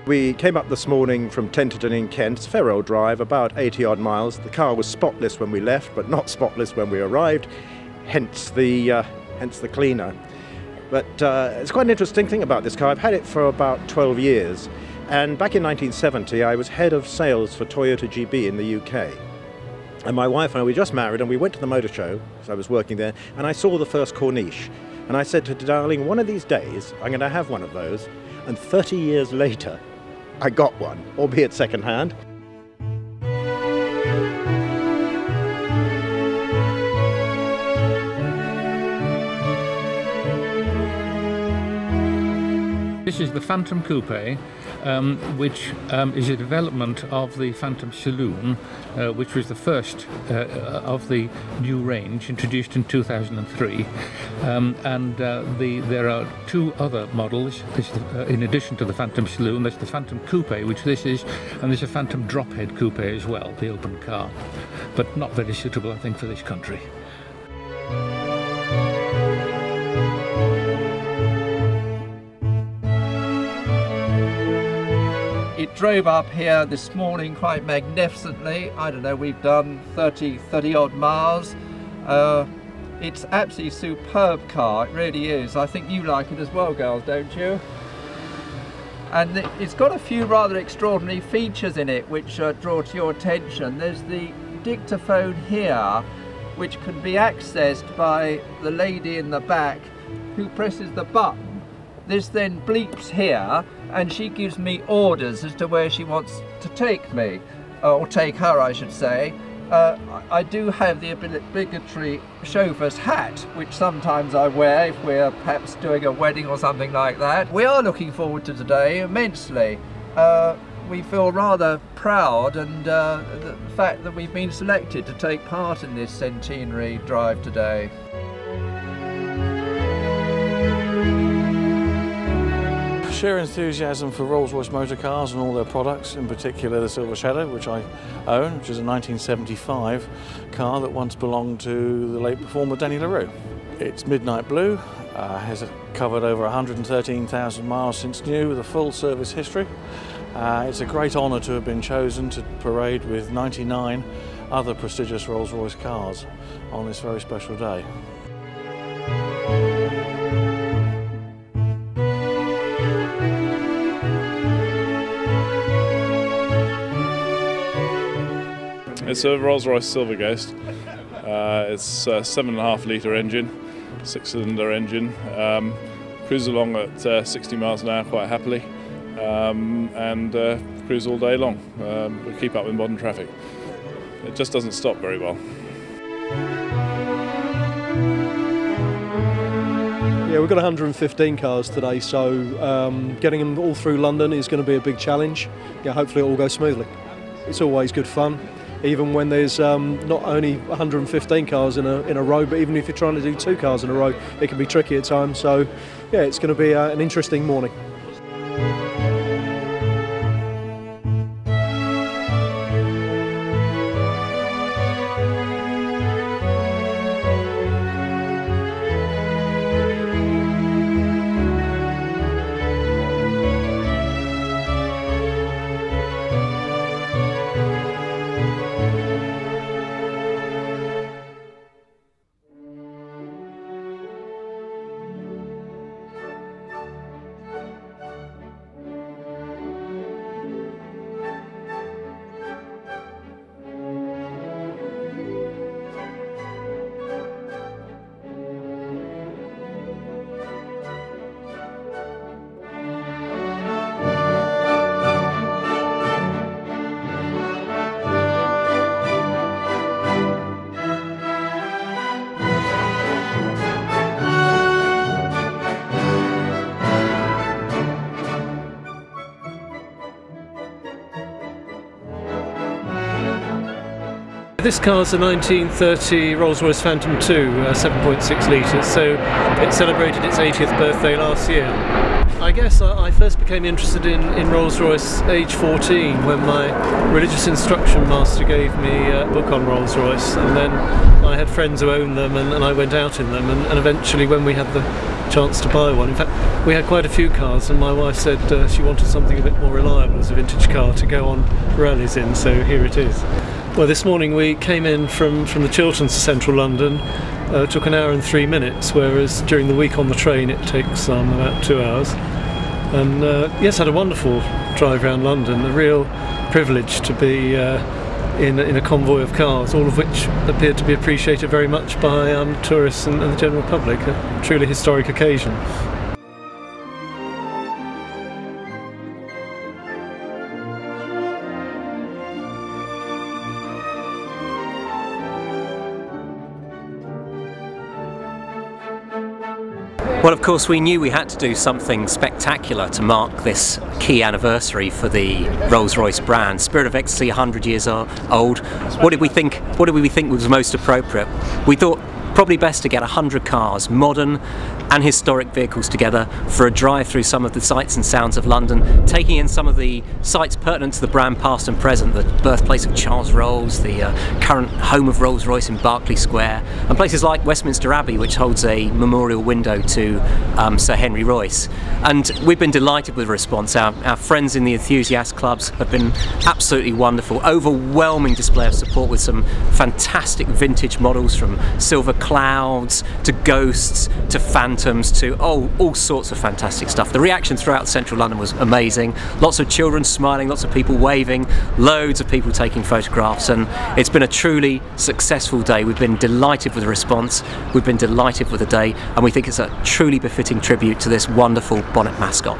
We came up this morning from Tenterden in Kent. It's a fair old drive, about 80 odd miles. The car was spotless when we left, but not spotless when we arrived, hence the cleaner. But it's quite an interesting thing about this car. I've had it for about 12 years, and back in 1970 I was head of sales for Toyota GB in the UK. And my wife and I, we just married, and we went to the motor show, so I was working there, and I saw the first Corniche. And I said to her, darling, one of these days I'm going to have one of those. And 30 years later, I got one, albeit second-hand. This is the Phantom Coupe, which is a development of the Phantom Saloon, which was the first of the new range, introduced in 2003. There are two other models, in addition to the Phantom Saloon. There's the Phantom Coupe, which this is, and there's a Phantom Drophead Coupe as well, the open car, but not very suitable, I think, for this country. It drove up here this morning quite magnificently. I don't know, we've done 30 odd miles. It's absolutely superb car, it really is. I think you like it as well, girls, don't you? And it's got a few rather extraordinary features in it which draw to your attention. There's the dictaphone here, which can be accessed by the lady in the back who presses the button. This then bleeps here, and she gives me orders as to where she wants to take me, or take her, I should say. I do have the obligatory chauffeur's hat, which sometimes I wear if we're perhaps doing a wedding or something like that. We are looking forward to today immensely. We feel rather proud, and the fact that we've been selected to take part in this centenary drive today. Sheer enthusiasm for Rolls Royce motor cars and all their products, in particular the Silver Shadow, which I own, which is a 1975 car that once belonged to the late performer Danny LaRue. It's midnight blue, has covered over 113,000 miles since new with a full service history. It's a great honour to have been chosen to parade with 99 other prestigious Rolls Royce cars on this very special day. It's a Rolls Royce Silver Ghost. It's a 7.5 litre engine, 6-cylinder engine. Cruise along at 60 miles an hour quite happily, and cruise all day long. We keep up with modern traffic. It just doesn't stop very well. Yeah, we've got 115 cars today, so getting them all through London is going to be a big challenge. Yeah, hopefully it all goes smoothly. It's always good fun, even when there's not only 115 cars in a row, but even if you're trying to do 2 cars in a row, it can be tricky at times. So yeah, it's going to be an interesting morning. This car's a 1930 Rolls Royce Phantom 2, 7.6 litres, so it celebrated its 80th birthday last year. I guess I first became interested in Rolls Royce age 14 when my religious instruction master gave me a book on Rolls Royce, and then I had friends who owned them, and I went out in them, and eventually when we had the chance to buy one, in fact we had quite a few cars, and my wife said she wanted something a bit more reliable as a vintage car to go on rallies in, so here it is. Well, this morning we came in from the Chilterns to central London. It took an hour and 3 minutes, whereas during the week on the train it takes about 2 hours. And yes, had a wonderful drive around London. A real privilege to be in a convoy of cars, all of which appeared to be appreciated very much by tourists and the general public. A truly historic occasion. Well, of course, we knew we had to do something spectacular to mark this key anniversary for the Rolls Royce brand. Spirit of Ecstacy, 100 years old. What did we think was most appropriate? We thought probably best to get 100 cars, modern and historic vehicles together for a drive through some of the sights and sounds of London, taking in some of the sites pertinent to the brand past and present, the birthplace of Charles Rolls, the current home of Rolls Royce in Berkeley Square, and places like Westminster Abbey, which holds a memorial window to Sir Henry Royce. And we've been delighted with the response. Our friends in the enthusiast clubs have been absolutely wonderful. Overwhelming display of support with some fantastic vintage models, from silver clouds to ghosts to phantoms to all sorts of fantastic stuff. The reaction throughout central London was amazing. Lots of children smiling, lots of people waving, loads of people taking photographs, and it's been a truly successful day. We've been delighted with the response, we've been delighted with the day, and we think it's a truly befitting tribute to this wonderful bonnet mascot.